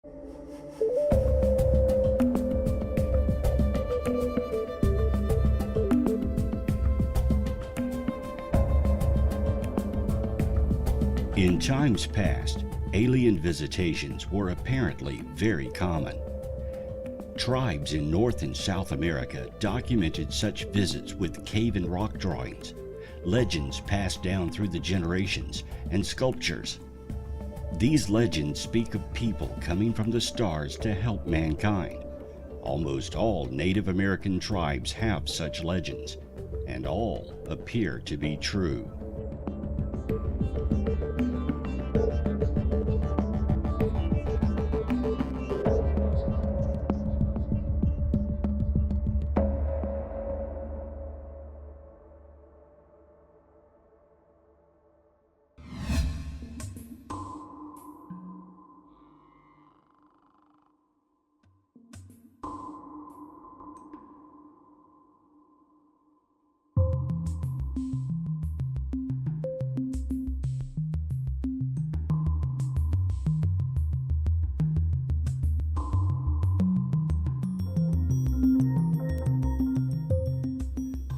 In times past, alien visitations were apparently very common. Tribes in North and South America documented such visits with cave and rock drawings, legends passed down through the generations, and sculptures. These legends speak of people coming from the stars to help mankind. Almost all Native American tribes have such legends, and all appear to be true.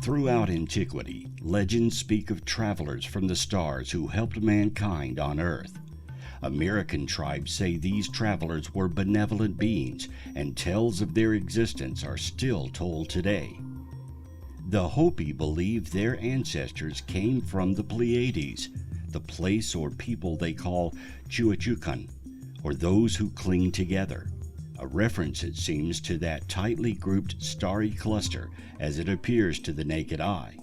Throughout antiquity, legends speak of travelers from the stars who helped mankind on Earth. American tribes say these travelers were benevolent beings, and tales of their existence are still told today. The Hopi believe their ancestors came from the Pleiades, the place or people they call Chuachucan, or those who cling together. A reference, it seems, to that tightly grouped starry cluster as it appears to the naked eye.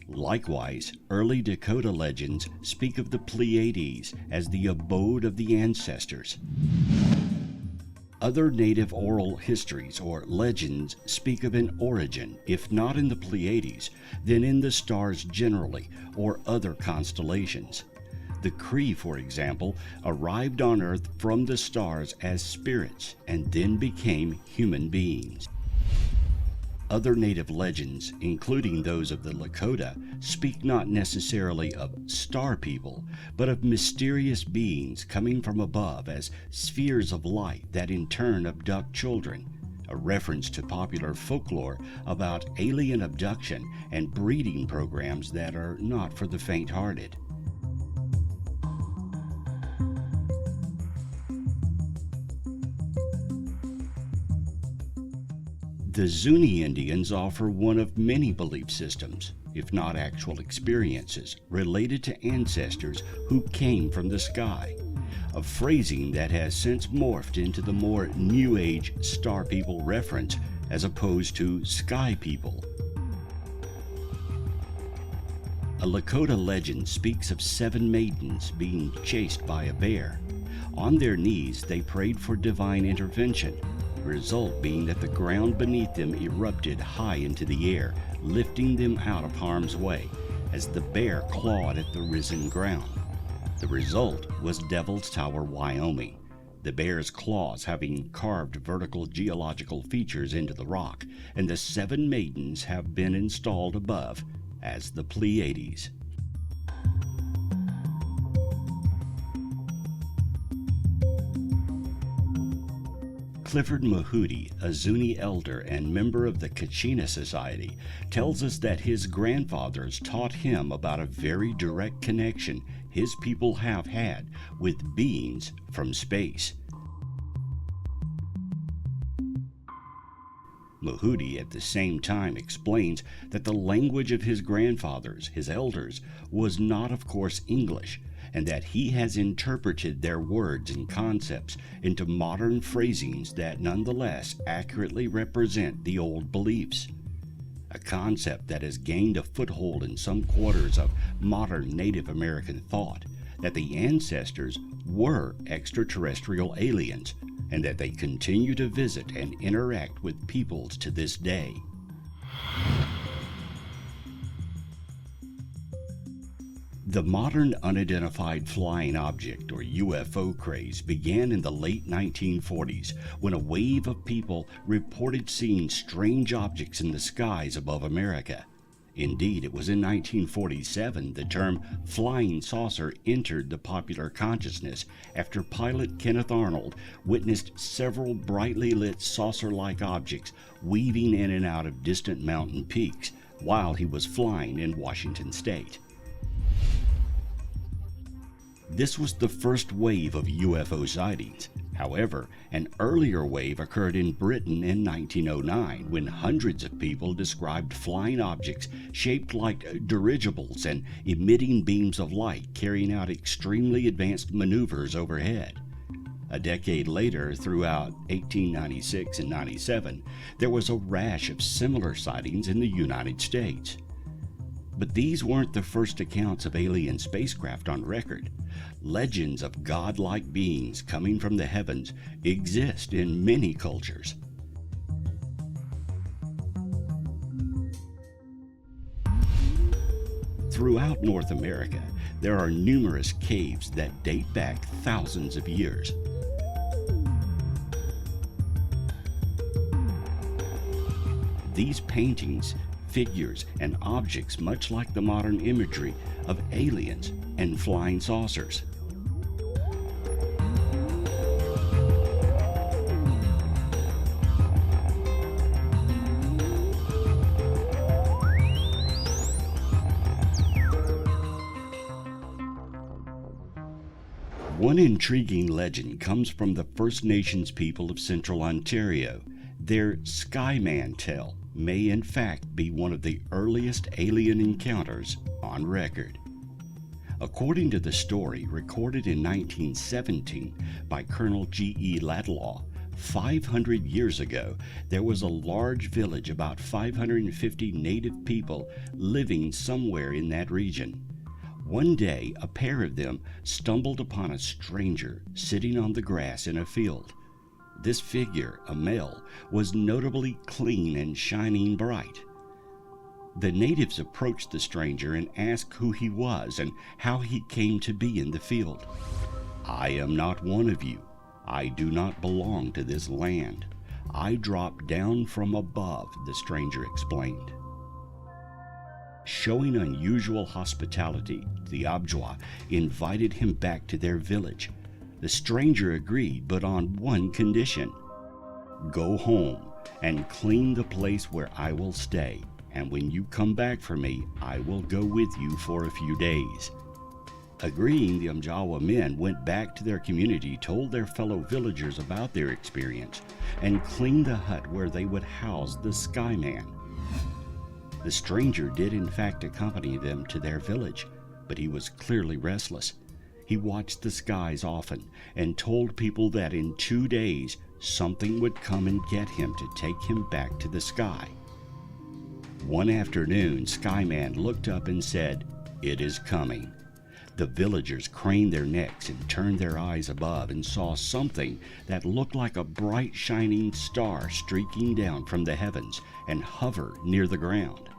Likewise, early Dakota legends speak of the Pleiades as the abode of the ancestors. Other native oral histories or legends speak of an origin, if not in the Pleiades, then in the stars generally, or other constellations. The Cree, for example, arrived on Earth from the stars as spirits and then became human beings. Other native legends, including those of the Lakota, speak not necessarily of star people, but of mysterious beings coming from above as spheres of light that in turn abduct children, a reference to popular folklore about alien abduction and breeding programs that are not for the faint-hearted. The Zuni Indians offer one of many belief systems, if not actual experiences, related to ancestors who came from the sky, a phrasing that has since morphed into the more New Age star people reference as opposed to sky people. A Lakota legend speaks of 7 maidens being chased by a bear. On their knees, they prayed for divine intervention. The result being that the ground beneath them erupted high into the air, lifting them out of harm's way as the bear clawed at the risen ground. The result was Devil's Tower, Wyoming, the bear's claws having carved vertical geological features into the rock, and the 7 maidens have been installed above as the Pleiades. Clifford Mahudi, a Zuni elder and member of the Kachina Society, tells us that his grandfathers taught him about a very direct connection his people have had with beings from space. Mahudi at the same time explains that the language of his grandfathers, his elders, was not, of course, English, and that he has interpreted their words and concepts into modern phrasings that nonetheless accurately represent the old beliefs. A concept that has gained a foothold in some quarters of modern Native American thought, that the ancestors were extraterrestrial aliens, and that they continue to visit and interact with peoples to this day. The modern unidentified flying object, or UFO craze, began in the late 1940s when a wave of people reported seeing strange objects in the skies above America. Indeed, it was in 1947 the term flying saucer entered the popular consciousness after pilot Kenneth Arnold witnessed several brightly lit saucer-like objects weaving in and out of distant mountain peaks while he was flying in Washington state. This was the first wave of UFO sightings. However, an earlier wave occurred in Britain in 1909 when hundreds of people described flying objects shaped like dirigibles and emitting beams of light carrying out extremely advanced maneuvers overhead. A decade later, throughout 1896 and 97, there was a rash of similar sightings in the United States. But these weren't the first accounts of alien spacecraft on record. Legends of godlike beings coming from the heavens exist in many cultures. Throughout North America, there are numerous caves that date back thousands of years. These paintings, figures, and objects much like the modern imagery of aliens and flying saucers. One intriguing legend comes from the First Nations people of Central Ontario. Their Skyman tale may in fact be one of the earliest alien encounters on record. According to the story recorded in 1917 by Colonel G.E. Ladlaw, 500 years ago, there was a large village, about 550 native people living somewhere in that region. One day, a pair of them stumbled upon a stranger sitting on the grass in a field. This figure, a male, was notably clean and shining bright. The natives approached the stranger and asked who he was and how he came to be in the field. "I am not one of you. I do not belong to this land. I dropped down from above," the stranger explained. Showing unusual hospitality, the Abjwa invited him back to their village. The stranger agreed, but on one condition: "Go home and clean the place where I will stay, and when you come back for me, I will go with you for a few days." Agreeing, the Amjawa men went back to their community, told their fellow villagers about their experience, and cleaned the hut where they would house the Skyman. The stranger did in fact accompany them to their village, but he was clearly restless. He watched the skies often and told people that in 2 days something would come and get him to take him back to the sky. One afternoon, Skyman looked up and said, "It is coming." The villagers craned their necks and turned their eyes above and saw something that looked like a bright shining star streaking down from the heavens and hover near the ground.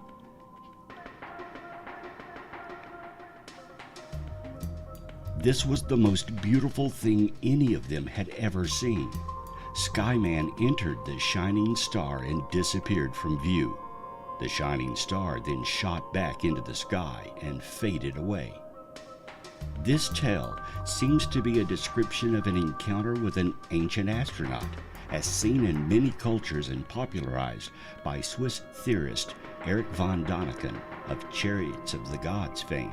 This was the most beautiful thing any of them had ever seen. Skyman entered the shining star and disappeared from view. The shining star then shot back into the sky and faded away. This tale seems to be a description of an encounter with an ancient astronaut, as seen in many cultures and popularized by Swiss theorist Erich von Däniken of Chariots of the Gods fame.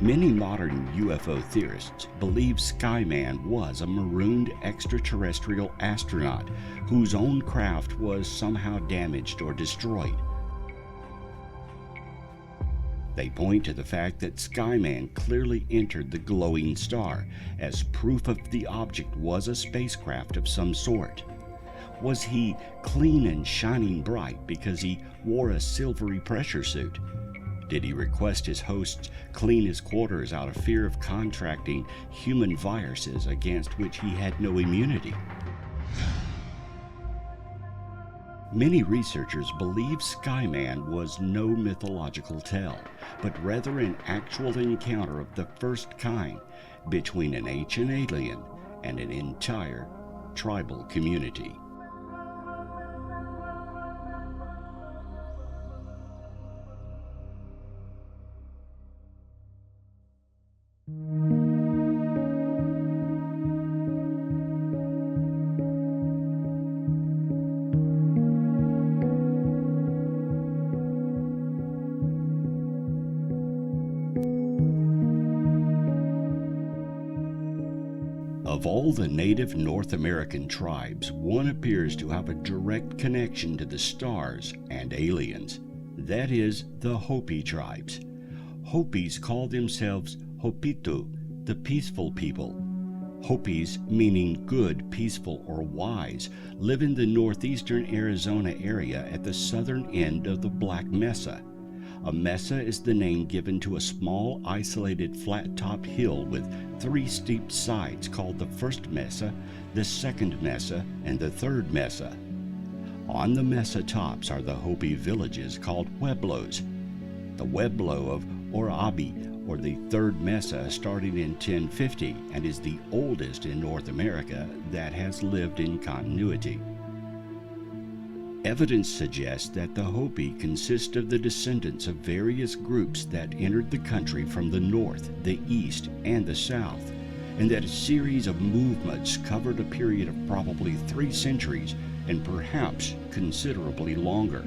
Many modern UFO theorists believe Skyman was a marooned extraterrestrial astronaut whose own craft was somehow damaged or destroyed. They point to the fact that Skyman clearly entered the glowing star as proof of the object was a spacecraft of some sort. Was he clean and shining bright because he wore a silvery pressure suit? Did he request his hosts clean his quarters out of fear of contracting human viruses against which he had no immunity? Many researchers believe Skyman was no mythological tale, but rather an actual encounter of the first kind between an ancient alien and an entire tribal community. Of all the native North American tribes, one appears to have a direct connection to the stars and aliens. That is, the Hopi tribes. Hopis call themselves Hopitu, the peaceful people. Hopis, meaning good, peaceful, or wise, live in the northeastern Arizona area at the southern end of the Black Mesa. A mesa is the name given to a small, isolated, flat-topped hill with 3 steep sides called the first mesa, the second mesa, and the third mesa. On the mesa tops are the Hopi villages called pueblos. The pueblo of Orabi, or the third mesa, started in 1050 and is the oldest in North America that has lived in continuity. Evidence suggests that the Hopi consist of the descendants of various groups that entered the country from the north, the east, and the south, and that a series of movements covered a period of probably 3 centuries and perhaps considerably longer.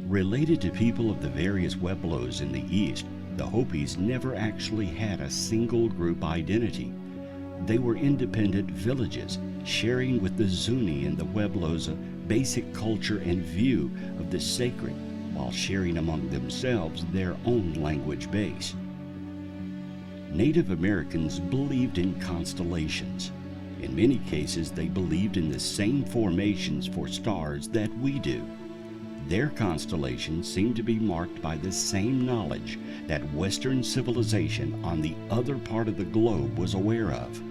Related to people of the various pueblos in the east, the Hopis never actually had a single group identity. They were independent villages, sharing with the Zuni and the Pueblos a basic culture and view of the sacred, while sharing among themselves their own language base. Native Americans believed in constellations. In many cases, they believed in the same formations for stars that we do. Their constellations seem to be marked by the same knowledge that Western civilization on the other part of the globe was aware of.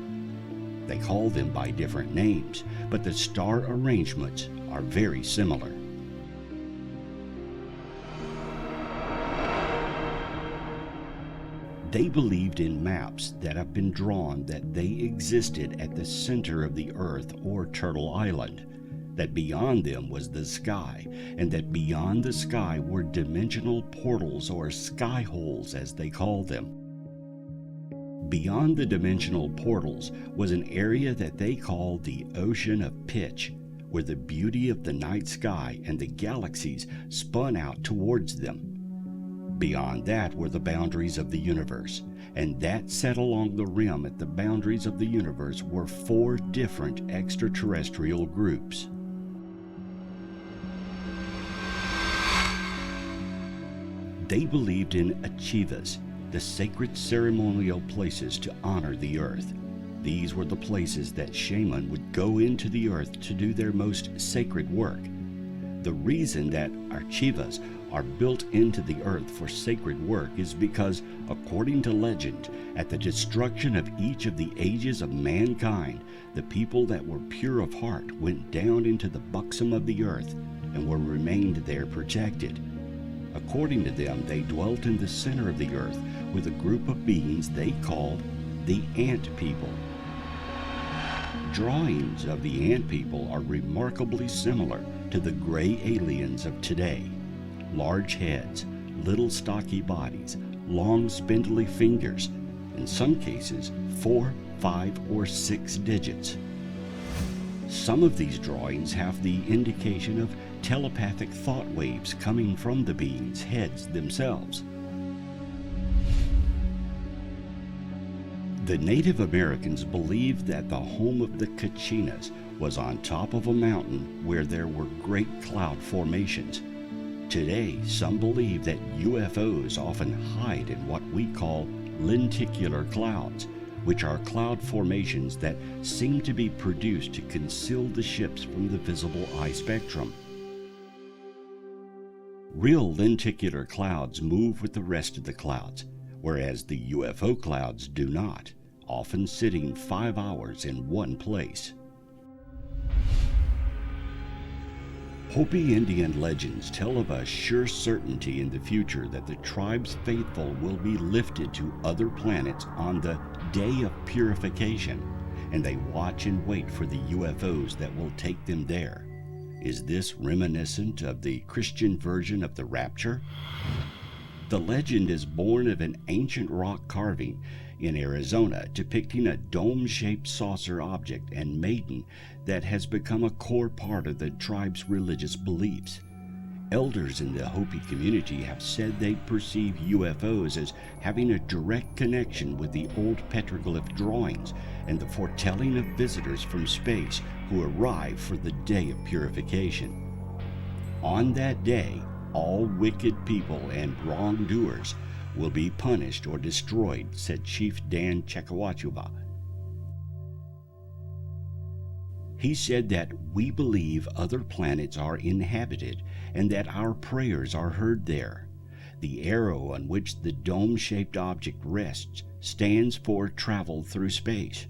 They call them by different names, but the star arrangements are very similar. They believed in maps that have been drawn that they existed at the center of the Earth or Turtle Island, that beyond them was the sky, and that beyond the sky were dimensional portals or sky holes as they called them. Beyond the dimensional portals was an area that they called the Ocean of Pitch, where the beauty of the night sky and the galaxies spun out towards them. Beyond that were the boundaries of the universe, and that set along the rim at the boundaries of the universe were 4 different extraterrestrial groups. They believed in Achivas, the sacred ceremonial places to honor the earth. These were the places that shaman would go into the earth to do their most sacred work. The reason that Achivas are built into the earth for sacred work is because, according to legend, at the destruction of each of the ages of mankind, the people that were pure of heart went down into the buxom of the earth and were remained there protected. According to them, they dwelt in the center of the earth with a group of beings they called the Ant People. Drawings of the Ant People are remarkably similar to the gray aliens of today. Large heads, little stocky bodies, long spindly fingers, in some cases 4, 5, or 6 digits. Some of these drawings have the indication of telepathic thought waves coming from the beings' heads themselves. The Native Americans believed that the home of the Kachinas was on top of a mountain where there were great cloud formations. Today, some believe that UFOs often hide in what we call lenticular clouds, which are cloud formations that seem to be produced to conceal the ships from the visible eye spectrum. Real lenticular clouds move with the rest of the clouds, whereas the UFO clouds do not, often sitting 5 hours in one place. Hopi Indian legends tell of a sure certainty in the future that the tribe's faithful will be lifted to other planets on the Day of Purification, and they watch and wait for the UFOs that will take them there. Is this reminiscent of the Christian version of the rapture? The legend is born of an ancient rock carving in Arizona depicting a dome-shaped saucer object and maiden that has become a core part of the tribe's religious beliefs. Elders in the Hopi community have said they perceive UFOs as having a direct connection with the old petroglyph drawings and the foretelling of visitors from space who arrive for the day of purification. On that day, all wicked people and wrongdoers will be punished or destroyed, said Chief Dan Chekawachuba. He said that we believe other planets are inhabited and that our prayers are heard there. The arrow on which the dome-shaped object rests stands for travel through space.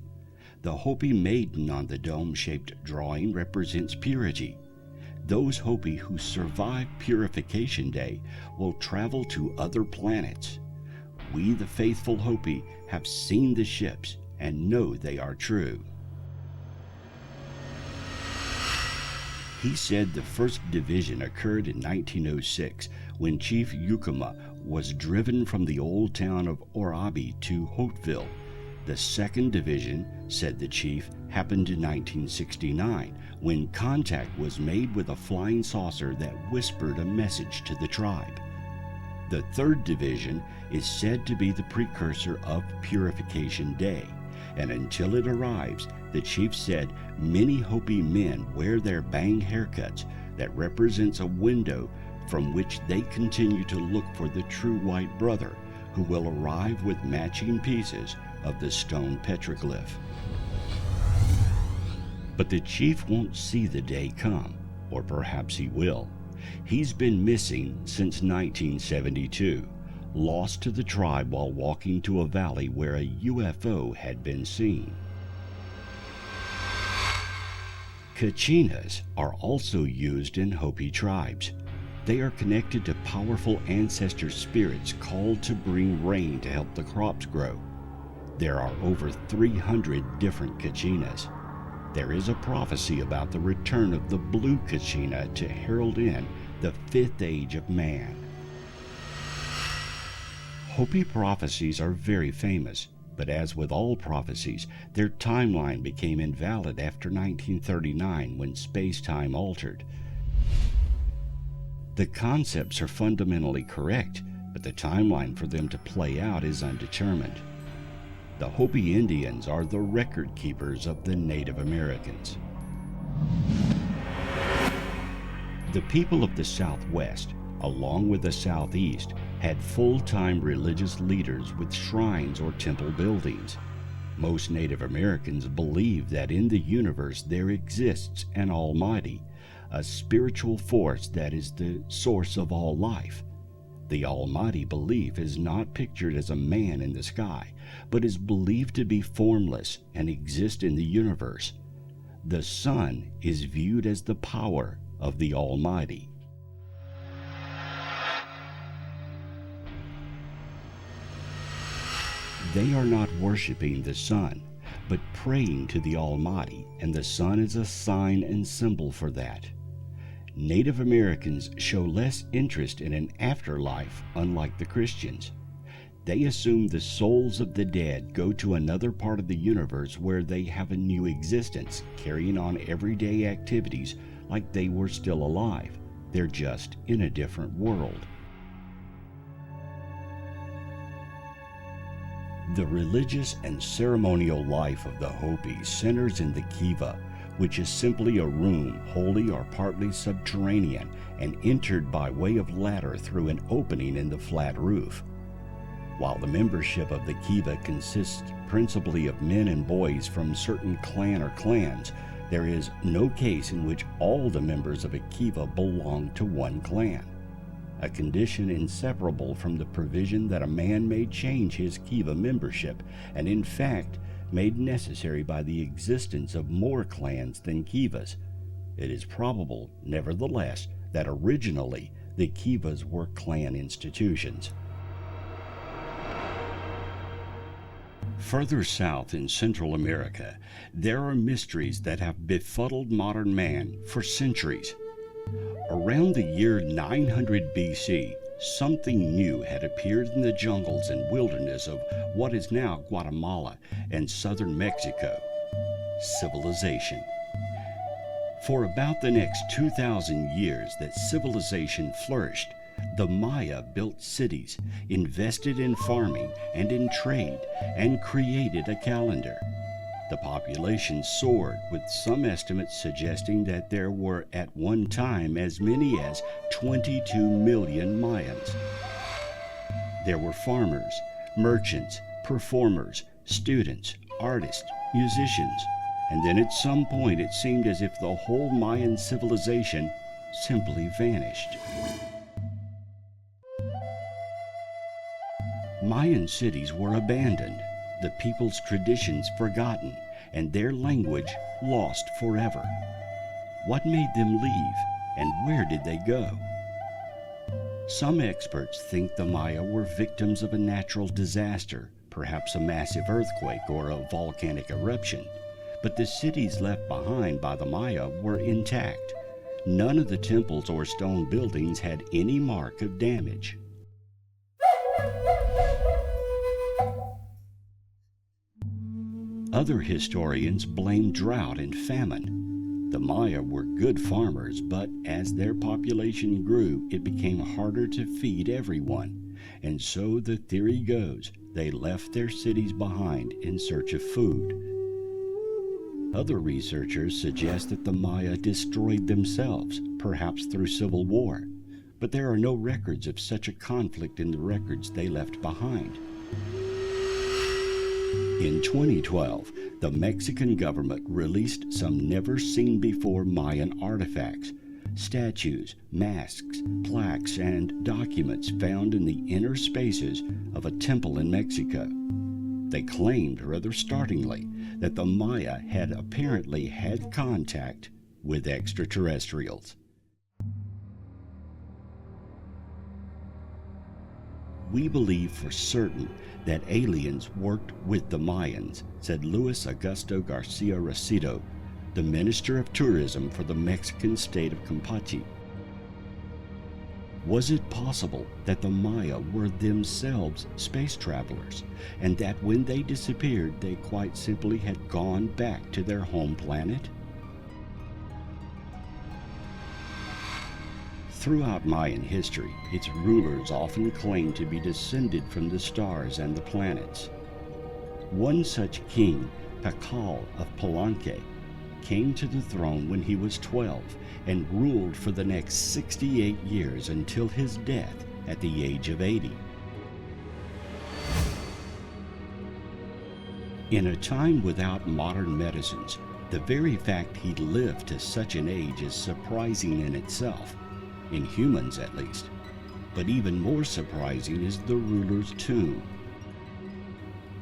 The Hopi maiden on the dome-shaped drawing represents purity. Those Hopi who survive Purification Day will travel to other planets. We, the faithful Hopi, have seen the ships and know they are true. He said the first division occurred in 1906 when Chief Yukuma was driven from the old town of Orabi to Hauteville. The second division, said the chief, happened in 1969 when contact was made with a flying saucer that whispered a message to the tribe. The third division is said to be the precursor of Purification Day, and until it arrives, the chief said many Hopi men wear their bang haircuts that represents a window from which they continue to look for the true white brother who will arrive with matching pieces of the stone petroglyph. But the chief won't see the day come, or perhaps he will. He's been missing since 1972, lost to the tribe while walking to a valley where a UFO had been seen. Kachinas are also used in Hopi tribes. They are connected to powerful ancestor spirits called to bring rain to help the crops grow. There are over 300 different Kachinas. There is a prophecy about the return of the blue Kachina to herald in the fifth age of man. Hopi prophecies are very famous, but as with all prophecies, their timeline became invalid after 1939 when space-time altered. The concepts are fundamentally correct, but the timeline for them to play out is undetermined. The Hopi Indians are the record keepers of the Native Americans. The people of the Southwest, along with the Southeast, had full-time religious leaders with shrines or temple buildings. Most Native Americans believe that in the universe there exists an Almighty, a spiritual force that is the source of all life. The Almighty belief is not pictured as a man in the sky, but is believed to be formless and exist in the universe. The sun is viewed as the power of the Almighty. They are not worshiping the sun, but praying to the Almighty, and the sun is a sign and symbol for that. Native Americans show less interest in an afterlife, unlike the Christians. They assume the souls of the dead go to another part of the universe where they have a new existence, carrying on everyday activities like they were still alive. They're just in a different world. The religious and ceremonial life of the Hopi centers in the kiva, which is simply a room wholly or partly subterranean and entered by way of ladder through an opening in the flat roof. While the membership of the kiva consists principally of men and boys from certain clan or clans, there is no case in which all the members of a kiva belong to one clan, a condition inseparable from the provision that a man may change his kiva membership, and in fact made necessary by the existence of more clans than kivas. It is probable, nevertheless, that originally the kivas were clan institutions. Further south in Central America, there are mysteries that have befuddled modern man for centuries. Around the year 900 BC, something new had appeared in the jungles and wilderness of what is now Guatemala and southern Mexico: civilization. For about the next 2,000 years that civilization flourished, the Maya built cities, invested in farming and in trade, and created a calendar. The population soared, with some estimates suggesting that there were at one time as many as 22 million Mayans. There were farmers, merchants, performers, students, artists, musicians, and then at some point it seemed as if the whole Mayan civilization simply vanished. Mayan cities were abandoned, the people's traditions forgotten, and their language lost forever. What made them leave, and where did they go? Some experts think the Maya were victims of a natural disaster, perhaps a massive earthquake or a volcanic eruption, but the cities left behind by the Maya were intact. None of the temples or stone buildings had any mark of damage. Other historians blame drought and famine. The Maya were good farmers, but as their population grew, it became harder to feed everyone. And so the theory goes, they left their cities behind in search of food. Other researchers suggest that the Maya destroyed themselves, perhaps through civil war. But there are no records of such a conflict in the records they left behind. In 2012, the Mexican government released some never-seen-before Mayan artifacts, statues, masks, plaques, and documents found in the inner spaces of a temple in Mexico. They claimed, rather startlingly, that the Maya had apparently had contact with extraterrestrials. We believe for certain that aliens worked with the Mayans, said Luis Augusto Garcia Recido, the Minister of Tourism for the Mexican state of Campeche. Was it possible that the Maya were themselves space travelers, and that when they disappeared, they quite simply had gone back to their home planet? Throughout Mayan history, its rulers often claimed to be descended from the stars and the planets. One such king, Pakal of Palenque, came to the throne when he was 12 and ruled for the next 68 years until his death at the age of 80. In a time without modern medicines, the very fact he lived to such an age is surprising in itself, in humans at least. But even more surprising is the ruler's tomb.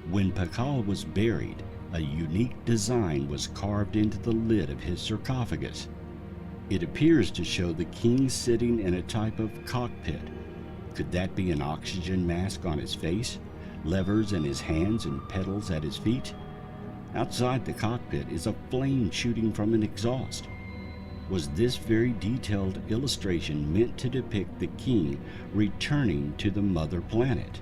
When Pakal was buried, a unique design was carved into the lid of his sarcophagus. It appears to show the king sitting in a type of cockpit. Could that be an oxygen mask on his face, levers in his hands, and pedals at his feet? Outside the cockpit is a flame shooting from an exhaust. Was this very detailed illustration meant to depict the king returning to the mother planet?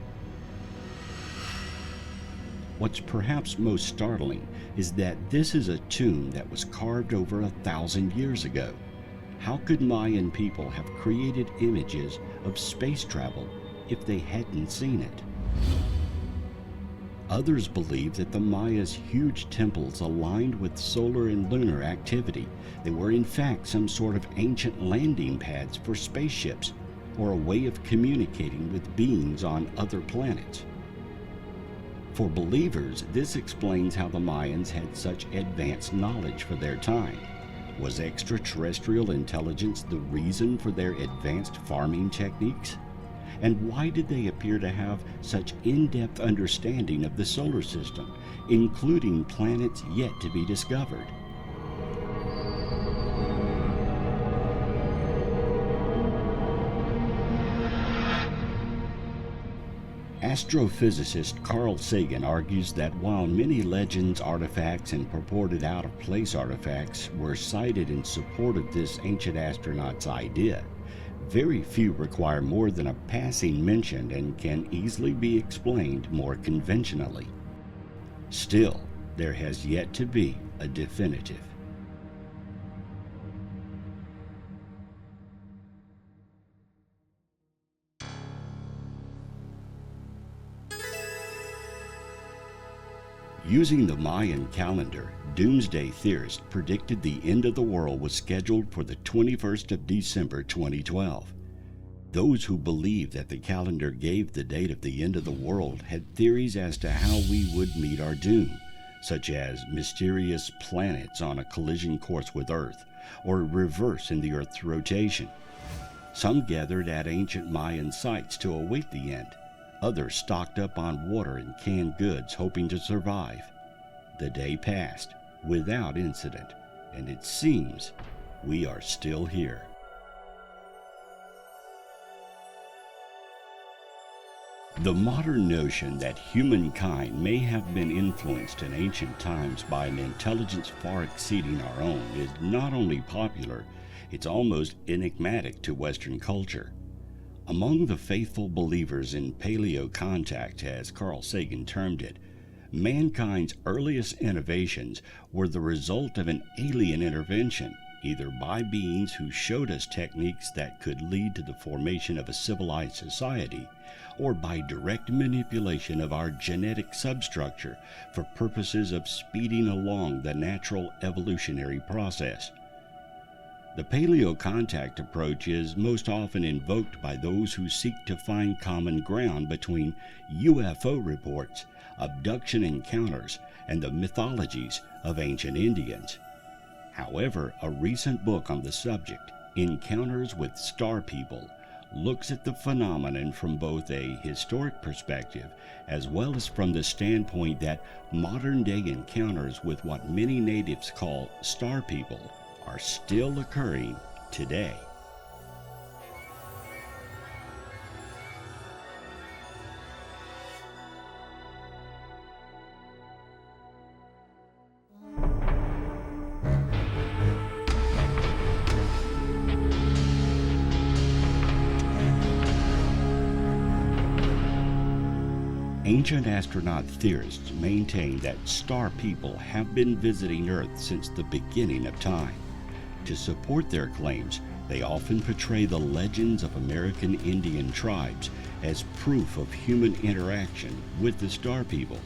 What's perhaps most startling is that this is a tomb that was carved over 1,000 years ago. How could Mayan people have created images of space travel if they hadn't seen it? Others believe that the Mayas' huge temples aligned with solar and lunar activity. They were in fact some sort of ancient landing pads for spaceships, or a way of communicating with beings on other planets. For believers, this explains how the Mayans had such advanced knowledge for their time. Was extraterrestrial intelligence the reason for their advanced farming techniques? And why did they appear to have such in-depth understanding of the solar system, including planets yet to be discovered? Astrophysicist Carl Sagan argues that while many legends, artifacts, and purported out-of-place artifacts were cited in support of this ancient astronaut's idea, very few require more than a passing mention and can easily be explained more conventionally. Still, there has yet to be a definitive. Using the Mayan calendar, doomsday theorists predicted the end of the world was scheduled for the 21st of December 2012. Those who believed that the calendar gave the date of the end of the world had theories as to how we would meet our doom, such as mysterious planets on a collision course with Earth, or reverse in the Earth's rotation. Some gathered at ancient Mayan sites to await the end. Others stocked up on water and canned goods, hoping to survive. The day passed without incident, and it seems we are still here. The modern notion that humankind may have been influenced in ancient times by an intelligence far exceeding our own is not only popular, it's almost enigmatic to Western culture. Among the faithful believers in paleo-contact, as Carl Sagan termed it, mankind's earliest innovations were the result of an alien intervention, either by beings who showed us techniques that could lead to the formation of a civilized society, or by direct manipulation of our genetic substructure for purposes of speeding along the natural evolutionary process. The paleo-contact approach is most often invoked by those who seek to find common ground between UFO reports, abduction encounters, and the mythologies of ancient Indians. However, a recent book on the subject, Encounters with Star People, looks at the phenomenon from both a historic perspective as well as from the standpoint that modern-day encounters with what many natives call star people are still occurring today. Ancient astronaut theorists maintain that star people have been visiting Earth since the beginning of time. To support their claims, they often portray the legends of American Indian tribes as proof of human interaction with the star people.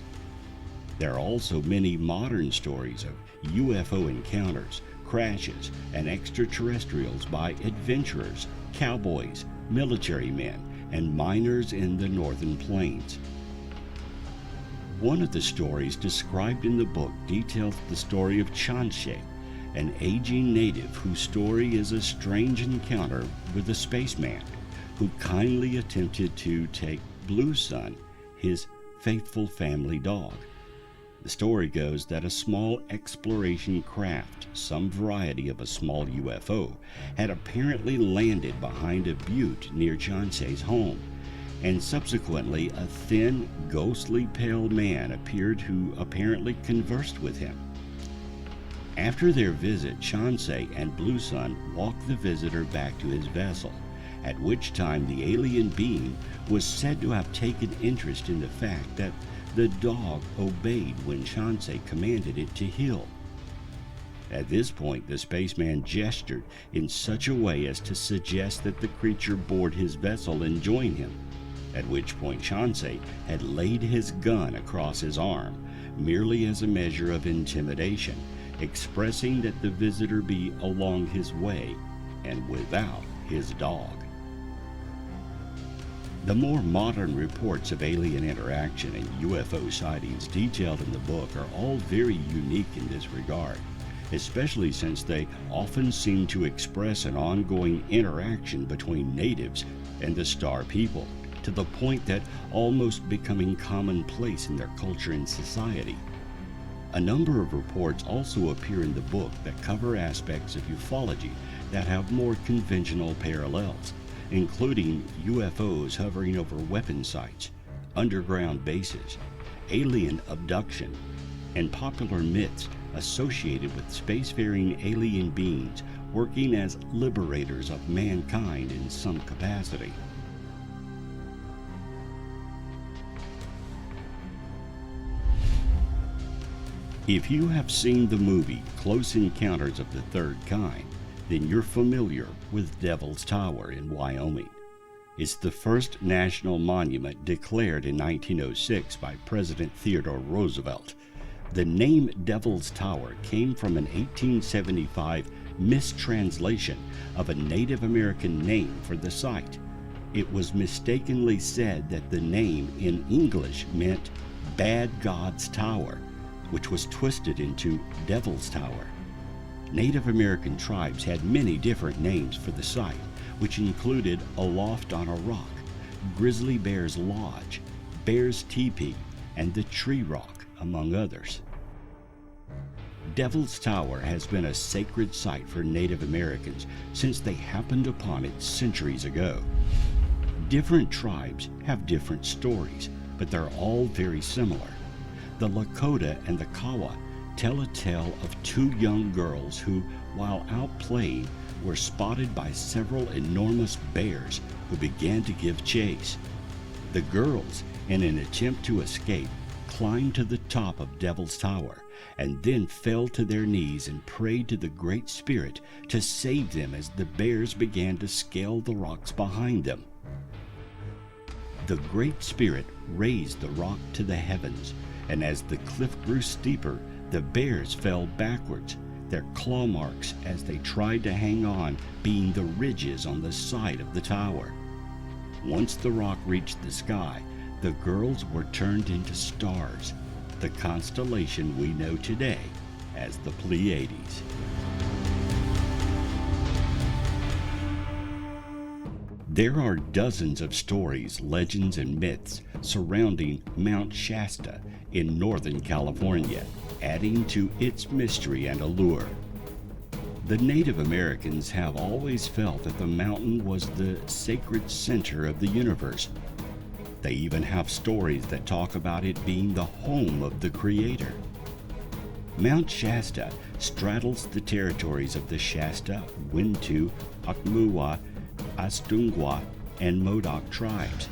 There are also many modern stories of UFO encounters, crashes, and extraterrestrials by adventurers, cowboys, military men, and miners in the northern plains. One of the stories described in the book details the story of Chanshe, an aging native whose story is a strange encounter with a spaceman who kindly attempted to take Blue Sun, his faithful family dog. The story goes that a small exploration craft, some variety of a small UFO, had apparently landed behind a butte near Chanshe's home, and subsequently a thin, ghostly pale man appeared who apparently conversed with him. After their visit, Chanshe and Blue Sun walked the visitor back to his vessel, at which time the alien being was said to have taken interest in the fact that the dog obeyed when Chanshe commanded it to heel. At this point, the spaceman gestured in such a way as to suggest that the creature board his vessel and join him, at which point Chanshe had laid his gun across his arm, merely as a measure of intimidation, expressing that the visitor be along his way and without his dog. The more modern reports of alien interaction and UFO sightings detailed in the book are all very unique in this regard, especially since they often seem to express an ongoing interaction between natives and the star people, to the point that almost becoming commonplace in their culture and society. A number of reports also appear in the book that cover aspects of ufology that have more conventional parallels, including UFOs hovering over weapon sites, underground bases, alien abduction, and popular myths associated with spacefaring alien beings working as liberators of mankind in some capacity. If you have seen the movie Close Encounters of the Third Kind, then you're familiar with Devil's Tower in Wyoming. It's the first national monument declared in 1906 by President Theodore Roosevelt. The name Devil's Tower came from an 1875 mistranslation of a Native American name for the site. It was mistakenly said that the name in English meant Bad God's Tower, which was twisted into Devil's Tower. Native American tribes had many different names for the site, which included Aloft on a Rock, Grizzly Bear's Lodge, Bear's Teepee, and the Tree Rock, among others. Devil's Tower has been a sacred site for Native Americans since they happened upon it centuries ago. Different tribes have different stories, but they're all very similar. The Lakota and the Kawa tell a tale of two young girls who, while out playing, were spotted by several enormous bears who began to give chase. The girls, in an attempt to escape, climbed to the top of Devil's Tower and then fell to their knees and prayed to the Great Spirit to save them as the bears began to scale the rocks behind them. The Great Spirit raised the rock to the heavens, and as the cliff grew steeper, the bears fell backwards, their claw marks as they tried to hang on being the ridges on the side of the tower. Once the rock reached the sky, the girls were turned into stars, the constellation we know today as the Pleiades. There are dozens of stories, legends, and myths surrounding Mount Shasta in Northern California, adding to its mystery and allure. The Native Americans have always felt that the mountain was the sacred center of the universe. They even have stories that talk about it being the home of the Creator. Mount Shasta straddles the territories of the Shasta, Wintu, Akmuwa, Astungwa, and Modoc tribes.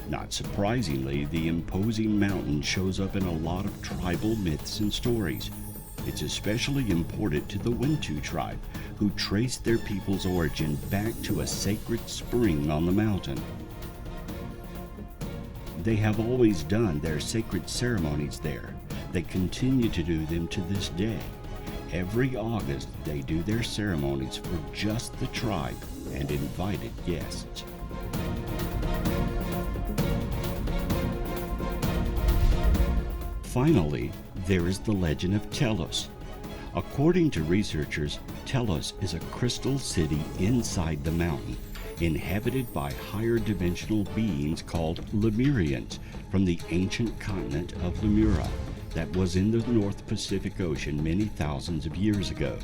Not surprisingly, the imposing mountain shows up in a lot of tribal myths and stories. It's especially important to the Wintu tribe, who traced their people's origin back to a sacred spring on the mountain. They have always done their sacred ceremonies there. They continue to do them to this day. Every August, they do their ceremonies for just the tribe and invited guests. Finally, there is the legend of Telos. According to researchers, Telos is a crystal city inside the mountain, inhabited by higher dimensional beings called Lemurians from the ancient continent of Lemura that was in the North Pacific Ocean many thousands of years ago.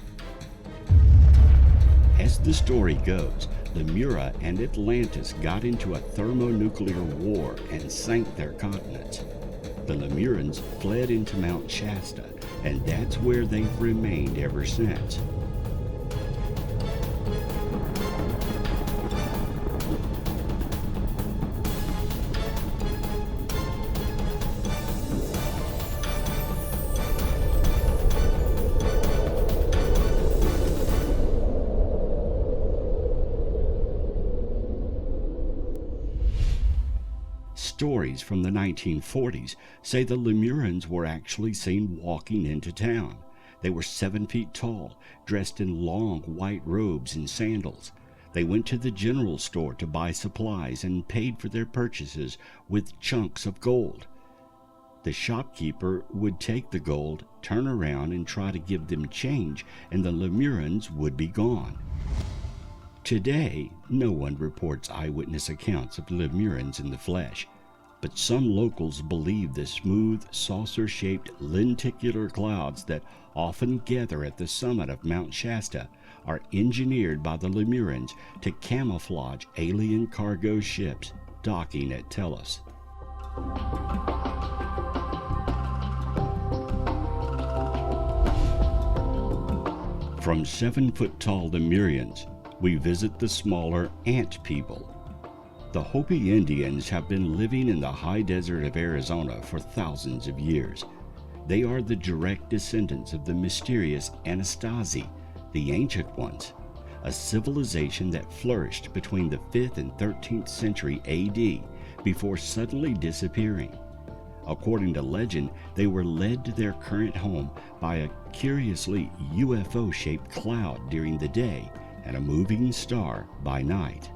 As the story goes, Lemura and Atlantis got into a thermonuclear war and sank their continents. The Lemurans fled into Mount Shasta, and that's where they've remained ever since. Stories from the 1940s say the Lemurans were actually seen walking into town. They were 7 feet tall, dressed in long white robes and sandals. They went to the general store to buy supplies and paid for their purchases with chunks of gold. The shopkeeper would take the gold, turn around and try to give them change, and the Lemurans would be gone. Today, no one reports eyewitness accounts of Lemurans in the flesh, but some locals believe the smooth, saucer-shaped lenticular clouds that often gather at the summit of Mount Shasta are engineered by the Lemurans to camouflage alien cargo ships docking at Telos. From 7-foot-tall Lemurians, we visit the smaller ant people. The Hopi Indians have been living in the high desert of Arizona for thousands of years. They are the direct descendants of the mysterious Anasazi, the Ancient Ones, a civilization that flourished between the 5th and 13th century AD before suddenly disappearing. According to legend, they were led to their current home by a curiously UFO-shaped cloud during the day and a moving star by night.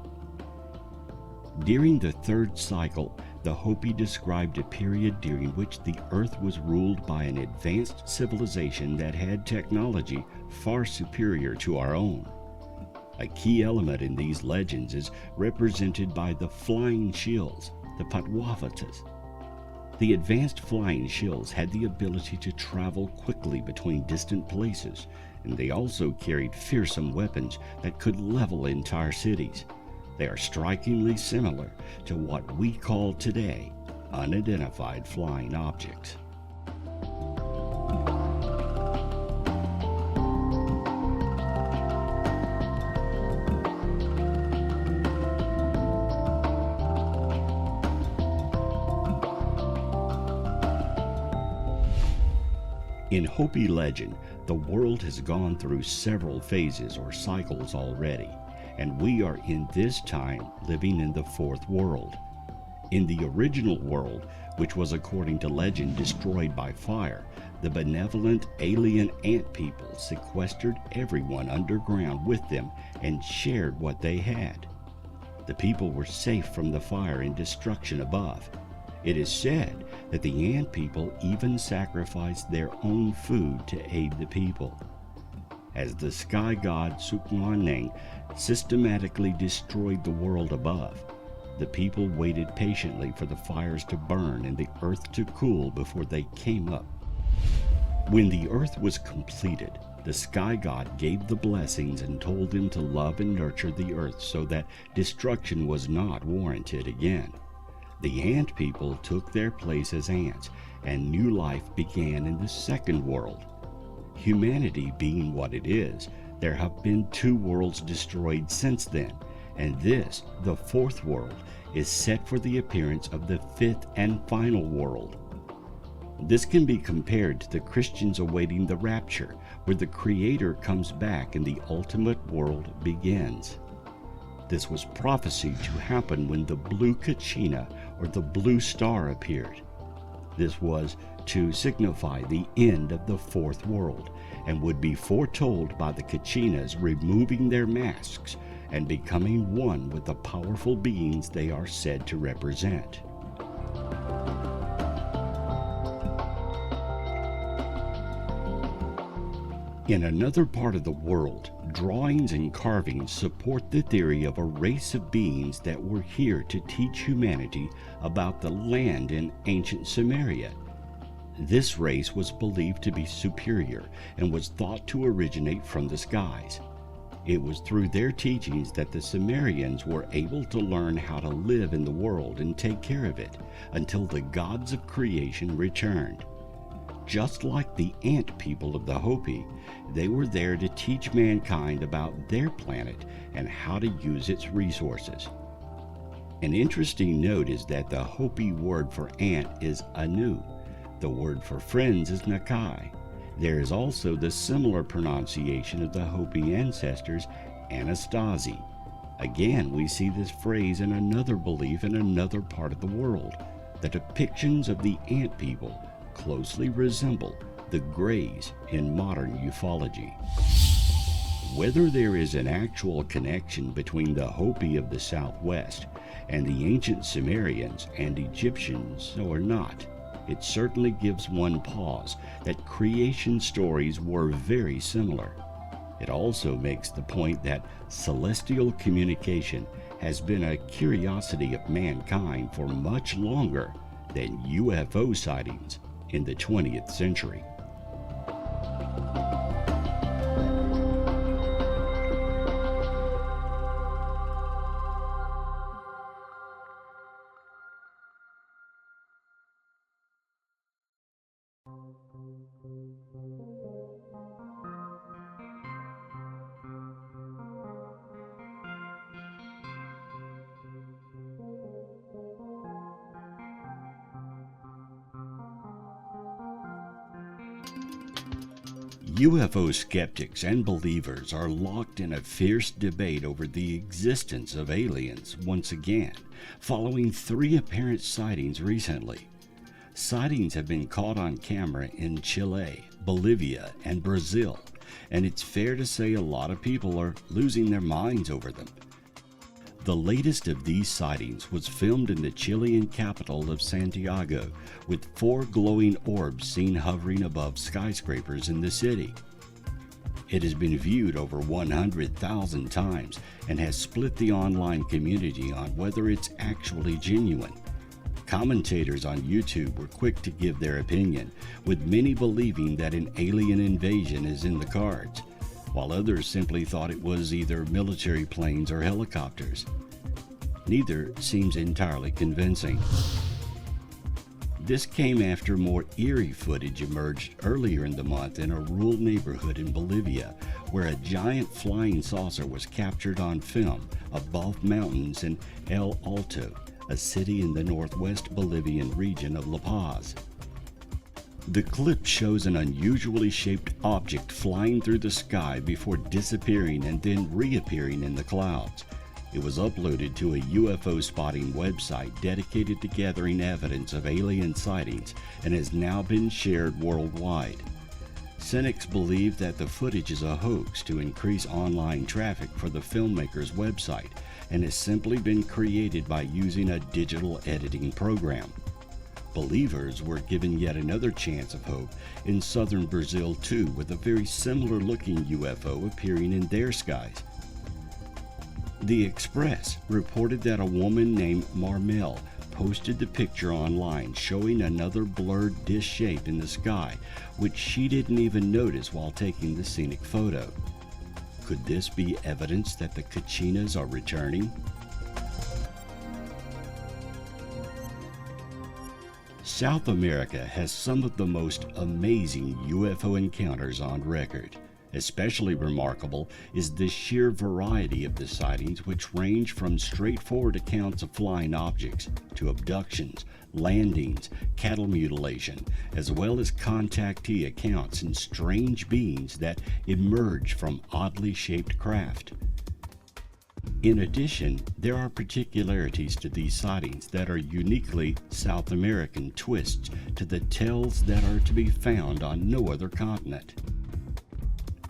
During the third cycle, the Hopi described a period during which the Earth was ruled by an advanced civilization that had technology far superior to our own. A key element in these legends is represented by the flying shills, the Patwavatas. The advanced flying shills had the ability to travel quickly between distant places, and they also carried fearsome weapons that could level entire cities. They are strikingly similar to what we call today unidentified flying objects. In Hopi legend, the world has gone through several phases or cycles already, and we are in this time living in the fourth world. In the original world, which was according to legend destroyed by fire, the benevolent alien ant people sequestered everyone underground with them and shared what they had. The people were safe from the fire and destruction above. It is said that the ant people even sacrificed their own food to aid the people. As the sky god Sukwaneng systematically destroyed the world above, the people waited patiently for the fires to burn and the earth to cool before they came up. When the earth was completed, the sky god gave the blessings and told them to love and nurture the earth so that destruction was not warranted again. The ant people took their place as ants, and new life began in the second world. Humanity being what it is, there have been 2 worlds destroyed since then, and this, the fourth world, is set for the appearance of the 5th and final world. This can be compared to the Christians awaiting the rapture, where the Creator comes back and the ultimate world begins. This was prophesied to happen when the blue kachina, or the blue star, appeared. This was to signify the end of the fourth world, and would be foretold by the kachinas removing their masks and becoming one with the powerful beings they are said to represent. In another part of the world, drawings and carvings support the theory of a race of beings that were here to teach humanity about the land in ancient Sumeria. This race was believed to be superior and was thought to originate from the skies. It was through their teachings that the Sumerians were able to learn how to live in the world and take care of it until the gods of creation returned. Just like the ant people of the Hopi, they were there to teach mankind about their planet and how to use its resources. An interesting note is that the Hopi word for ant is anu. The word for friends is nakai. There is also the similar pronunciation of the Hopi ancestors, Anastasi. Again, we see this phrase in another belief in another part of the world. The depictions of the ant people closely resemble the Greys in modern ufology. Whether there is an actual connection between the Hopi of the Southwest and the ancient Sumerians and Egyptians or not, it certainly gives one pause that creation stories were very similar. It also makes the point that celestial communication has been a curiosity of mankind for much longer than UFO sightings in the 20th century. UFO skeptics and believers are locked in a fierce debate over the existence of aliens once again, following 3 apparent sightings recently. Sightings have been caught on camera in Chile, Bolivia, and Brazil, and it's fair to say a lot of people are losing their minds over them. The latest of these sightings was filmed in the Chilean capital of Santiago, with 4 glowing orbs seen hovering above skyscrapers in the city. It has been viewed over 100,000 times and has split the online community on whether it's actually genuine. Commentators on YouTube were quick to give their opinion, with many believing that an alien invasion is in the cards, while others simply thought it was either military planes or helicopters. Neither seems entirely convincing. This came after more eerie footage emerged earlier in the month in a rural neighborhood in Bolivia, where a giant flying saucer was captured on film above mountains in El Alto, a city in the northwest Bolivian region of La Paz. The clip shows an unusually shaped object flying through the sky before disappearing and then reappearing in the clouds. It was uploaded to a UFO spotting website dedicated to gathering evidence of alien sightings and has now been shared worldwide. Cynics believe that the footage is a hoax to increase online traffic for the filmmaker's website and has simply been created by using a digital editing program. Believers were given yet another chance of hope in southern Brazil too, with a very similar looking UFO appearing in their skies. The Express reported that a woman named Marmel posted the picture online showing another blurred dish shape in the sky, which she didn't even notice while taking the scenic photo. Could this be evidence that the Kachinas are returning? South America has some of the most amazing UFO encounters on record. Especially remarkable is the sheer variety of the sightings, which range from straightforward accounts of flying objects to abductions, landings, cattle mutilation, as well as contactee accounts and strange beings that emerge from oddly shaped craft. In addition, there are particularities to these sightings that are uniquely South American twists to the tales that are to be found on no other continent.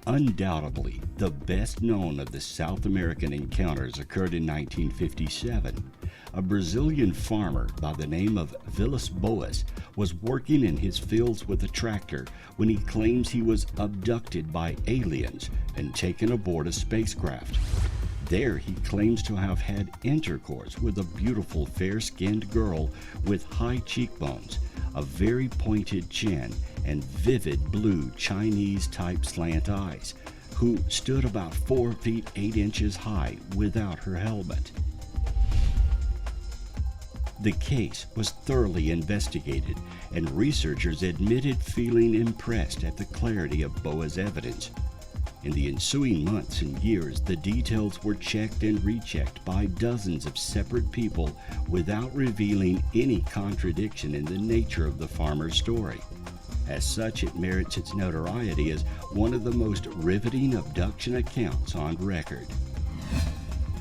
Undoubtedly, the best known of the South American encounters occurred in 1957. A Brazilian farmer by the name of Vilas Boas was working in his fields with a tractor when he claims he was abducted by aliens and taken aboard a spacecraft. There he claims to have had intercourse with a beautiful fair-skinned girl with high cheekbones, a very pointed chin, and vivid blue Chinese-type slant eyes, who stood about 4 feet 8 inches high without her helmet. The case was thoroughly investigated, and researchers admitted feeling impressed at the clarity of Boas' evidence. In the ensuing months and years, the details were checked and rechecked by dozens of separate people without revealing any contradiction in the nature of the farmer's story. As such, it merits its notoriety as one of the most riveting abduction accounts on record.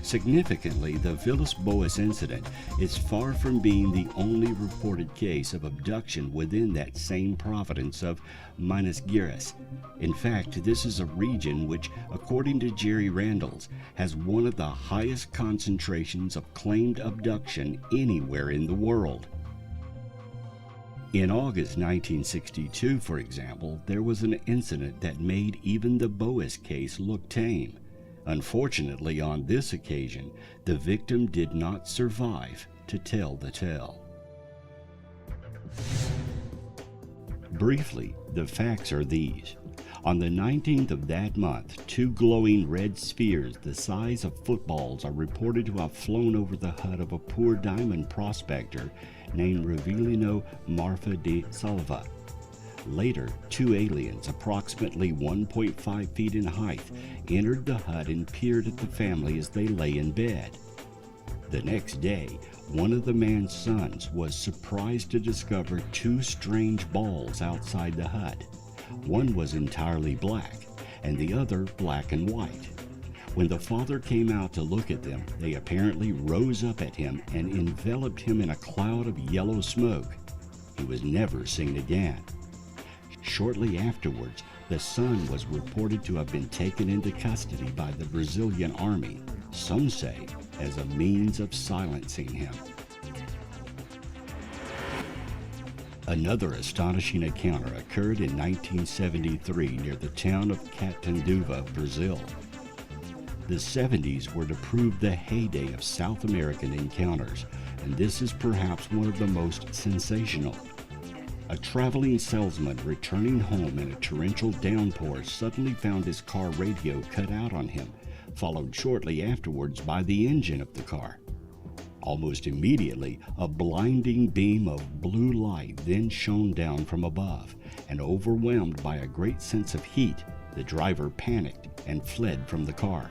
Significantly, the Vilas Boas incident is far from being the only reported case of abduction within that same province of Minas Gerais. In fact, this is a region which, according to Jerry Randalls, has one of the highest concentrations of claimed abduction anywhere in the world. In August 1962, for example, there was an incident that made even the Boas case look tame. Unfortunately, on this occasion, the victim did not survive to tell the tale. Briefly, the facts are these. On the 19th of that month, 2 glowing red spheres the size of footballs are reported to have flown over the hut of a poor diamond prospector named Rivelino Marfa de Salva. Later, 2 aliens, approximately 1.5 feet in height, entered the hut and peered at the family as they lay in bed. The next day, one of the man's sons was surprised to discover 2 strange balls outside the hut. One was entirely black, and the other black and white. When the father came out to look at them, they apparently rose up at him and enveloped him in a cloud of yellow smoke. He was never seen again. Shortly afterwards, the son was reported to have been taken into custody by the Brazilian army, some say as a means of silencing him. Another astonishing encounter occurred in 1973 near the town of Catanduva, Brazil. The 70s were to prove the heyday of South American encounters, and this is perhaps one of the most sensational. A traveling salesman returning home in a torrential downpour suddenly found his car radio cut out on him, followed shortly afterwards by the engine of the car. Almost immediately, a blinding beam of blue light then shone down from above, and overwhelmed by a great sense of heat, the driver panicked and fled from the car.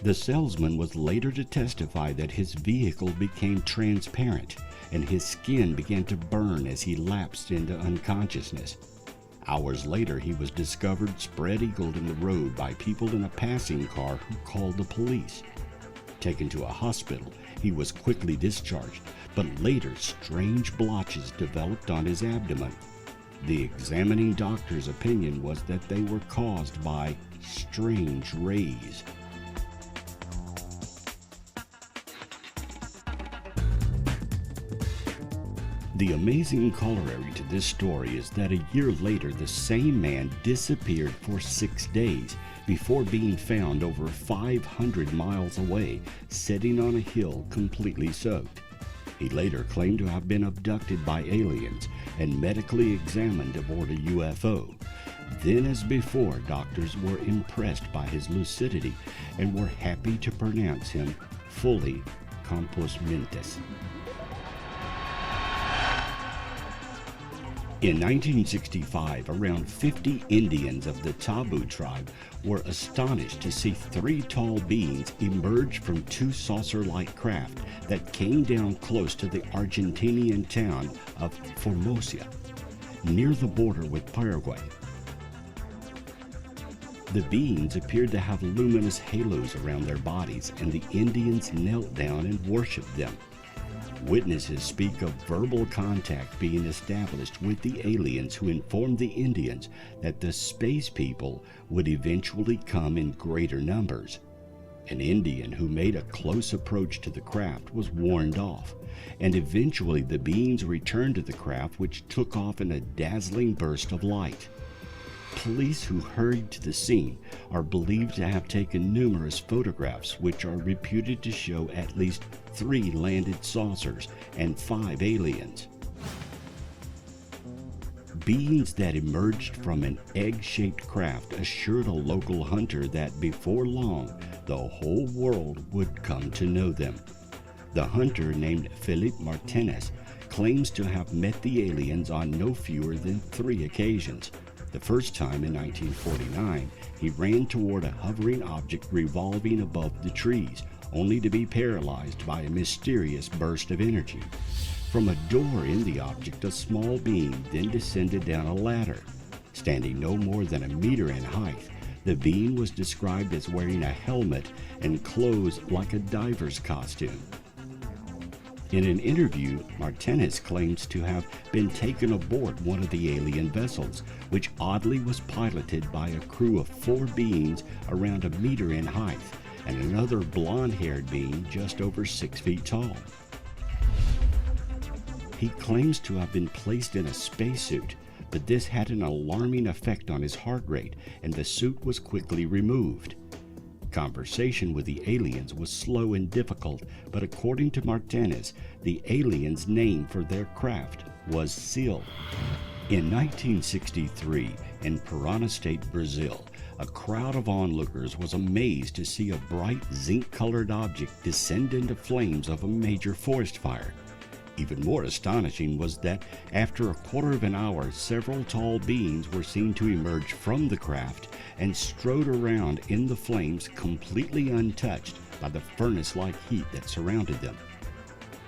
The salesman was later to testify that his vehicle became transparent and his skin began to burn as he lapsed into unconsciousness. Hours later, he was discovered spread-eagled in the road by people in a passing car who called the police. Taken to a hospital, he was quickly discharged, but later strange blotches developed on his abdomen. The examining doctor's opinion was that they were caused by strange rays. The amazing corollary to this story is that a year later, the same man disappeared for 6 days before being found over 500 miles away, sitting on a hill completely soaked. He later claimed to have been abducted by aliens and medically examined aboard a UFO. Then, as before, doctors were impressed by his lucidity and were happy to pronounce him fully compos mentis. In 1965, around 50 Indians of the Tabu tribe were astonished to see 3 tall beings emerge from 2 saucer-like craft that came down close to the Argentinian town of Formosa, near the border with Paraguay. The beings appeared to have luminous halos around their bodies, and the Indians knelt down and worshipped them. Witnesses speak of verbal contact being established with the aliens, who informed the Indians that the space people would eventually come in greater numbers. An Indian who made a close approach to the craft was warned off, and eventually the beings returned to the craft, which took off in a dazzling burst of light. Police who hurried to the scene are believed to have taken numerous photographs, which are reputed to show at least 3 landed saucers and 5 aliens. Beings that emerged from an egg-shaped craft assured a local hunter that before long, the whole world would come to know them. The hunter, named Felipe Martinez, claims to have met the aliens on no fewer than 3 occasions. The first time in 1949, he ran toward a hovering object revolving above the trees, only to be paralyzed by a mysterious burst of energy. From a door in the object, a small being then descended down a ladder. Standing no more than a meter in height, the being was described as wearing a helmet and clothes like a diver's costume. In an interview, Martinez claims to have been taken aboard one of the alien vessels, which oddly was piloted by a crew of 4 beings around a meter in height, and another blonde-haired being just over 6 feet tall. He claims to have been placed in a spacesuit, but this had an alarming effect on his heart rate, and the suit was quickly removed. Conversation with the aliens was slow and difficult, but according to Martinez, the aliens' name for their craft was SCI-FI. In 1963, in Parana State, Brazil, a crowd of onlookers was amazed to see a bright zinc-colored object descend into flames of a major forest fire. Even more astonishing was that after a quarter of an hour, several tall beings were seen to emerge from the craft and strode around in the flames, completely untouched by the furnace-like heat that surrounded them.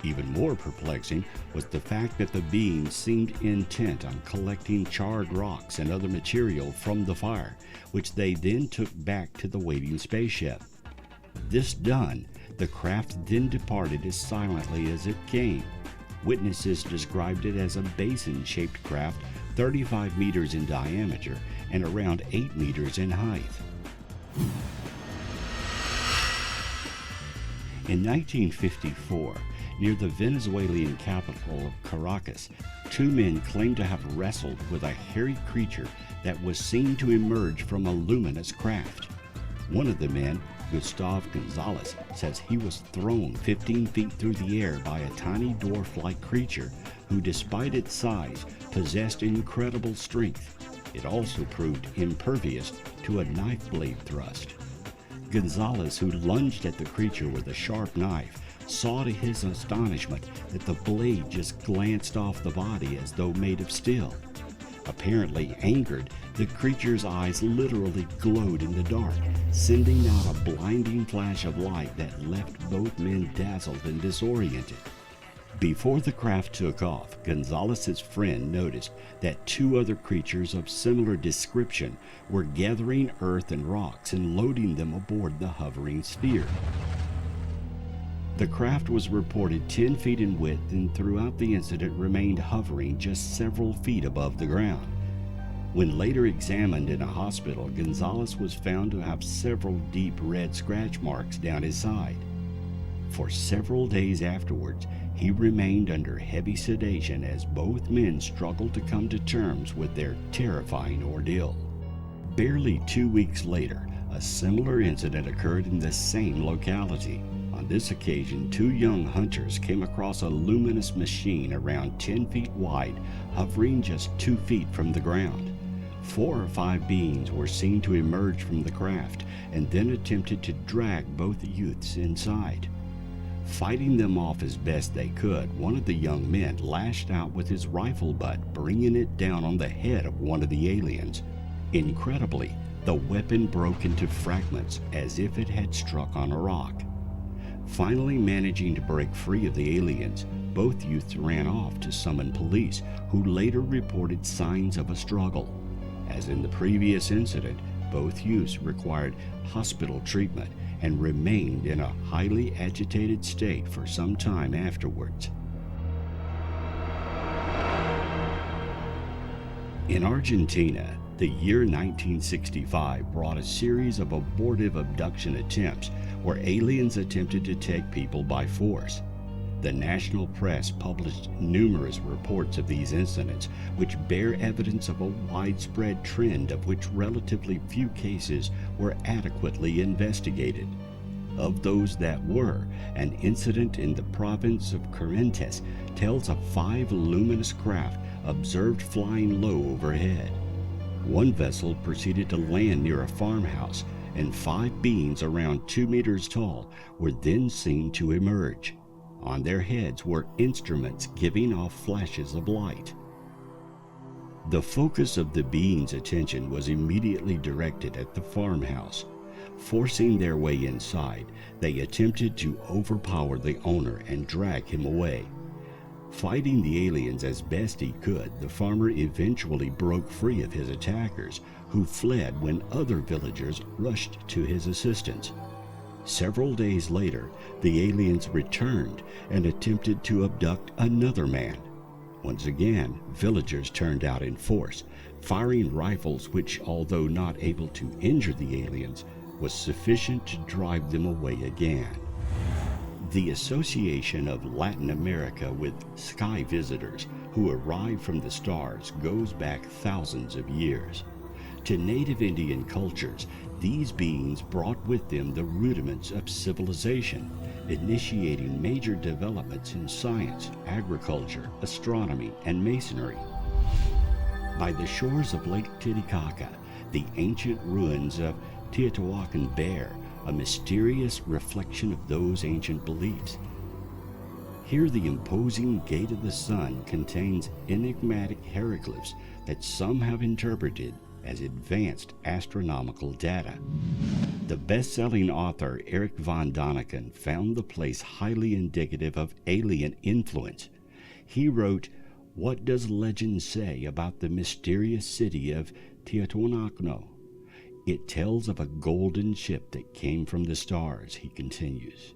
Even more perplexing was the fact that the beings seemed intent on collecting charred rocks and other material from the fire, which they then took back to the waiting spaceship. This done, the craft then departed as silently as it came. Witnesses described it as a basin-shaped craft 35 meters in diameter and around 8 meters in height. In 1954, near the Venezuelan capital of Caracas, two men claimed to have wrestled with a hairy creature that was seen to emerge from a luminous craft. One of the men, Gustavo Gonzalez, says he was thrown 15 feet through the air by a tiny dwarf-like creature who, despite its size, possessed incredible strength. It also proved impervious to a knife blade thrust. Gonzalez, who lunged at the creature with a sharp knife, saw to his astonishment that the blade just glanced off the body as though made of steel. Apparently angered, the creature's eyes literally glowed in the dark, sending out a blinding flash of light that left both men dazzled and disoriented. Before the craft took off, Gonzalez's friend noticed that two other creatures of similar description were gathering earth and rocks and loading them aboard the hovering sphere. The craft was reported 10 feet in width and throughout the incident remained hovering just several feet above the ground. When later examined in a hospital, Gonzalez was found to have several deep red scratch marks down his side. For several days afterwards, he remained under heavy sedation as both men struggled to come to terms with their terrifying ordeal. Barely 2 weeks later, a similar incident occurred in the same locality. On this occasion, two young hunters came across a luminous machine around 10 feet wide, hovering just 2 feet from the ground. 4 or 5 beings were seen to emerge from the craft and then attempted to drag both youths inside. Fighting them off as best they could, one of the young men lashed out with his rifle butt, bringing it down on the head of one of the aliens. Incredibly, the weapon broke into fragments as if it had struck on a rock. Finally managing to break free of the aliens, both youths ran off to summon police, who later reported signs of a struggle. As in the previous incident, both youths required hospital treatment and remained in a highly agitated state for some time afterwards. In Argentina, the year 1965 brought a series of abortive abduction attempts where aliens attempted to take people by force. The national press published numerous reports of these incidents, which bear evidence of a widespread trend of which relatively few cases were adequately investigated. Of those that were, an incident in the province of Corrientes tells of 5 luminous craft observed flying low overhead. One vessel proceeded to land near a farmhouse, and 5 beings around 2 meters tall were then seen to emerge. On their heads were instruments giving off flashes of light. The focus of the beings' attention was immediately directed at the farmhouse. Forcing their way inside, they attempted to overpower the owner and drag him away. Fighting the aliens as best he could, the farmer eventually broke free of his attackers, who fled when other villagers rushed to his assistance. Several days later, the aliens returned and attempted to abduct another man. Once again, villagers turned out in force, firing rifles which, although not able to injure the aliens, was sufficient to drive them away again. The association of Latin America with sky visitors who arrive from the stars goes back thousands of years. To native Indian cultures, these beings brought with them the rudiments of civilization, initiating major developments in science, agriculture, astronomy, and masonry. By the shores of Lake Titicaca, the ancient ruins of Teotihuacan bear a mysterious reflection of those ancient beliefs. Here the imposing Gate of the Sun contains enigmatic hieroglyphs that some have interpreted as advanced astronomical data. The best-selling author Eric von Daniken found the place highly indicative of alien influence. He wrote, "What does legend say about the mysterious city of Teotihuacan? It tells of a golden ship that came from the stars," he continues.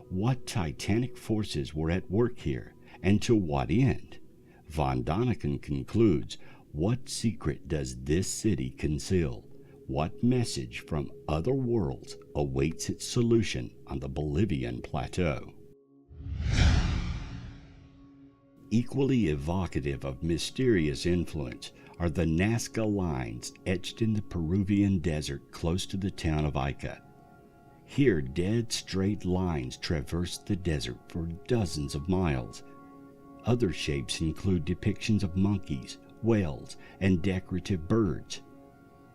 What titanic forces were at work here, and to what end? Von Daniken concludes, what secret does this city conceal? What message from other worlds awaits its solution on the Bolivian plateau? Equally evocative of mysterious influence are the Nazca lines etched in the Peruvian desert close to the town of Ica. Here, dead straight lines traverse the desert for dozens of miles. Other shapes include depictions of monkeys, whales, and decorative birds.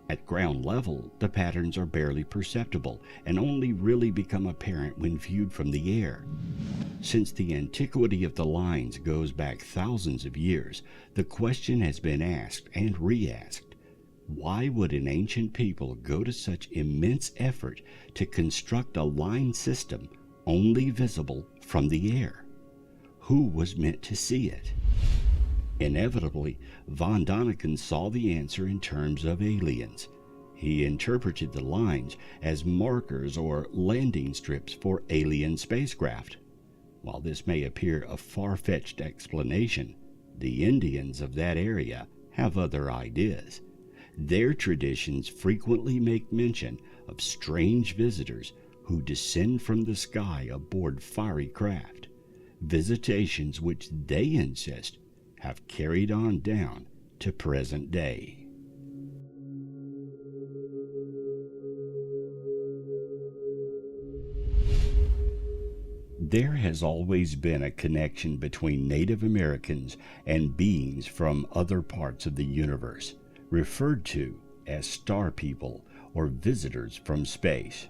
At ground level, the patterns are barely perceptible and only really become apparent when viewed from the air. Since the antiquity of the lines goes back thousands of years, the question has been asked and re-asked. Why would an ancient people go to such immense effort to construct a line system only visible from the air? Who was meant to see it? Inevitably, von Daniken saw the answer in terms of aliens. He interpreted the lines as markers or landing strips for alien spacecraft. While this may appear a far-fetched explanation, the Indians of that area have other ideas. Their traditions frequently make mention of strange visitors who descend from the sky aboard fiery craft, visitations which they insist have carried on down to present day. There has always been a connection between Native Americans and beings from other parts of the universe, referred to as star people or visitors from space.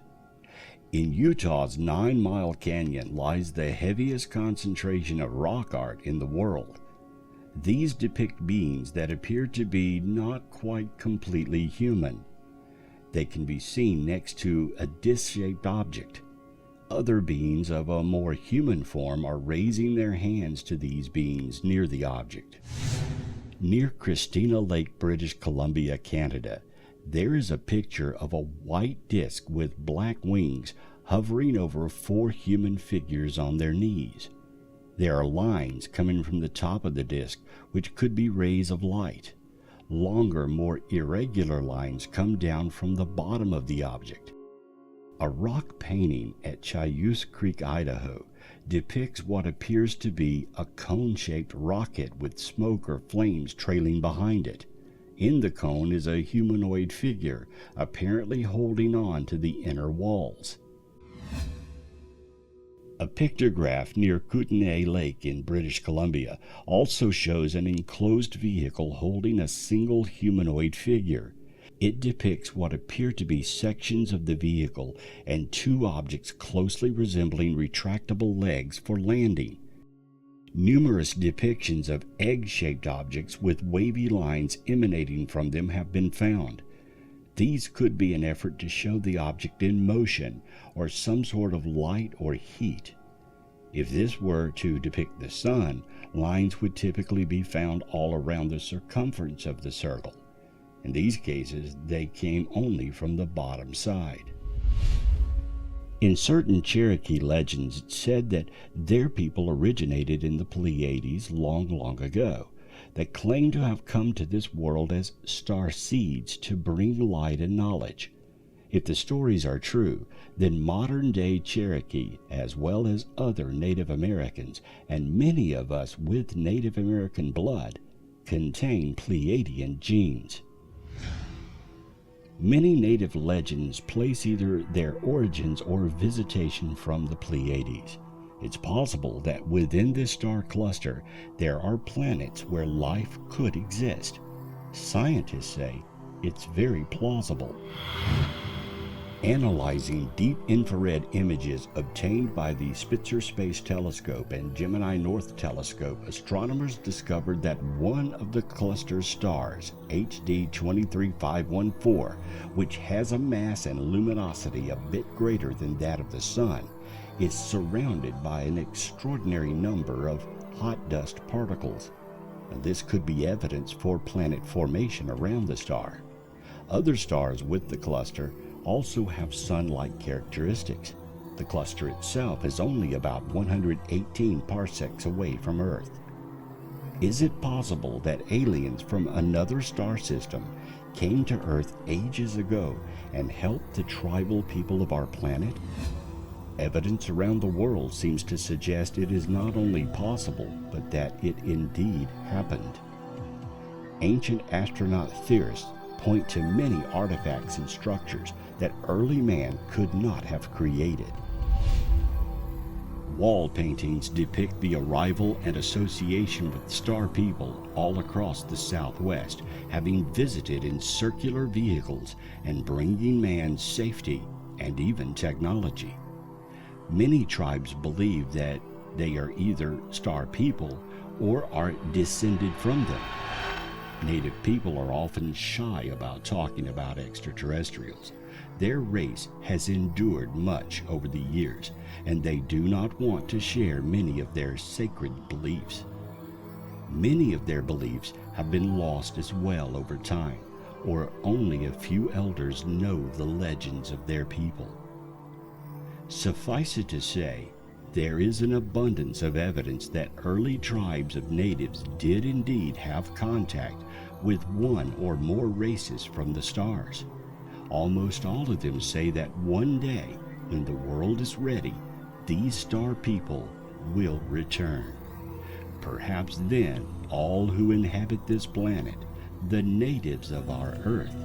In Utah's 9 Mile Canyon lies the heaviest concentration of rock art in the world. These depict beings that appear to be not quite completely human. They can be seen next to a disc-shaped object. Other beings of a more human form are raising their hands to these beings near the object. Near Christina Lake, British Columbia, Canada, there is a picture of a white disc with black wings hovering over 4 human figures on their knees. There are lines coming from the top of the disc which could be rays of light. Longer, more irregular lines come down from the bottom of the object. A rock painting at Cayuse Creek, Idaho, depicts what appears to be a cone-shaped rocket with smoke or flames trailing behind it. In the cone is a humanoid figure, apparently holding on to the inner walls. A pictograph near Kootenay Lake in British Columbia also shows an enclosed vehicle holding a single humanoid figure. It depicts what appear to be sections of the vehicle and 2 objects closely resembling retractable legs for landing. Numerous depictions of egg-shaped objects with wavy lines emanating from them have been found. These could be an effort to show the object in motion or some sort of light or heat. If this were to depict the sun, lines would typically be found all around the circumference of the circle. In these cases, they came only from the bottom side. In certain Cherokee legends, it's said that their people originated in the Pleiades long ago, that claim to have come to this world as star seeds to bring light and knowledge. If the stories are true, then modern-day Cherokee, as well as other Native Americans, and many of us with Native American blood, contain Pleiadian genes. Many native legends place either their origins or visitation from the Pleiades. It's possible that within this star cluster there are planets where life could exist. Scientists say it's very plausible. Analyzing deep infrared images obtained by the Spitzer Space Telescope and Gemini North Telescope, astronomers discovered that one of the cluster stars, HD 23514, which has a mass and luminosity a bit greater than that of the Sun, is surrounded by an extraordinary number of hot dust particles. And this could be evidence for planet formation around the star. Other stars with the cluster also have sun-like characteristics. The cluster itself is only about 118 parsecs away from Earth. Is it possible that aliens from another star system came to Earth ages ago and helped the tribal people of our planet? Evidence around the world seems to suggest it is not only possible, but that it indeed happened. Ancient astronaut theorists point to many artifacts and structures that early man could not have created. Wall paintings depict the arrival and association with star people all across the Southwest, having visited in circular vehicles and bringing man safety and even technology. Many tribes believe that they are either star people or are descended from them. Native people are often shy about talking about extraterrestrials. Their race has endured much over the years, and they do not want to share many of their sacred beliefs. Many of their beliefs have been lost as well over time, or only a few elders know the legends of their people. Suffice it to say, there is an abundance of evidence that early tribes of natives did indeed have contact with one or more races from the stars. Almost all of them say that one day, when the world is ready, these star people will return. Perhaps then all who inhabit this planet, the natives of our Earth,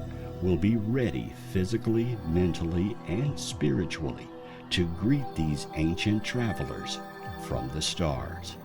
will be ready physically, mentally, and spiritually to greet these ancient travelers from the stars.